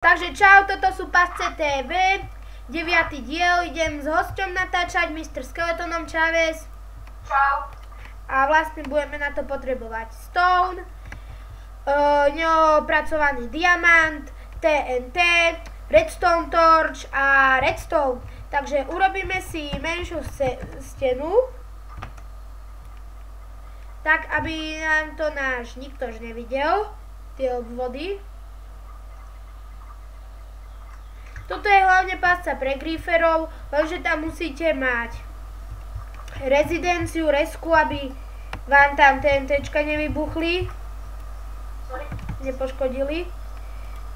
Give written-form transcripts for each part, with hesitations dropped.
Takže čau, toto sú Pasce TV, 9. diel, idem s hosťom natáčať, Mr. Skeletonom Chávez. Čau. A vlastne budeme na to potrebovať stone, neopracovaný diamant, TNT, redstone torch a redstone. Takže urobíme si menšiu stenu, tak aby nám to náš niktož nevidel, tie obvody. Toto je hlavne pasca pre griferov, lenže tam musíte mať rezidenciu, resku, aby vám tam TNTčka nevybuchli. Sorry. Nepoškodili.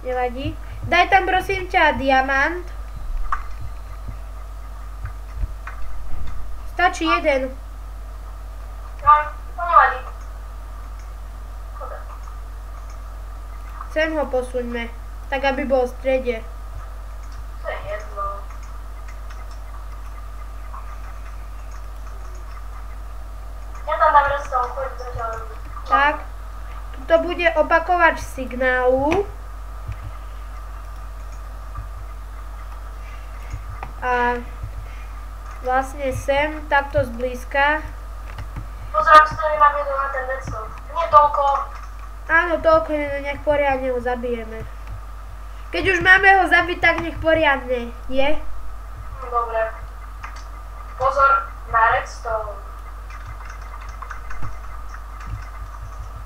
Nevadí. Daj tam prosím ťa diamant. Stačí jeden. No, to nevadí. Sem ho posuňme, tak aby bol v strede. To je jedno. Ja tam dám redstone, choď zatiaľ robiť. Tak. Tuto bude opakovač signálu. A vlastne sem, takto zblízka. Pozerám, či to nemám jedno na ten redstone. Nie toľko. Áno, toľko, nech poriadne ho zabijeme. Keď už máme ho zabiť, tak nech poriadne, je? Dobre. Pozor na redstone.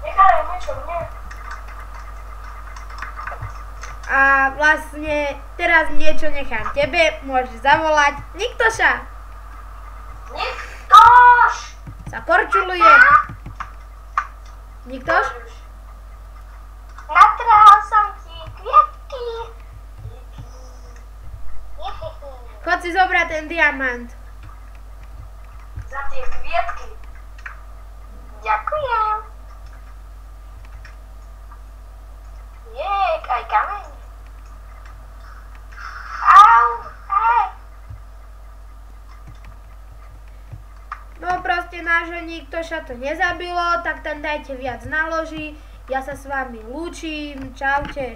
Nechaj niečo mne. A vlastne teraz niečo nechám tebe, môžeš zavolať Niktoša. Niktoš! Sa korčuluje. Niktoš? Natrhal som ti kvietky. Chod si zobrať ten diamant. Za tie kvietky. Ďakujem. Jek, aj kameň. Au, aj. No proste nášho Niktoša to nezabilo, tak tam dajte viac naloží. Ja sa s vami lúčim, čaute.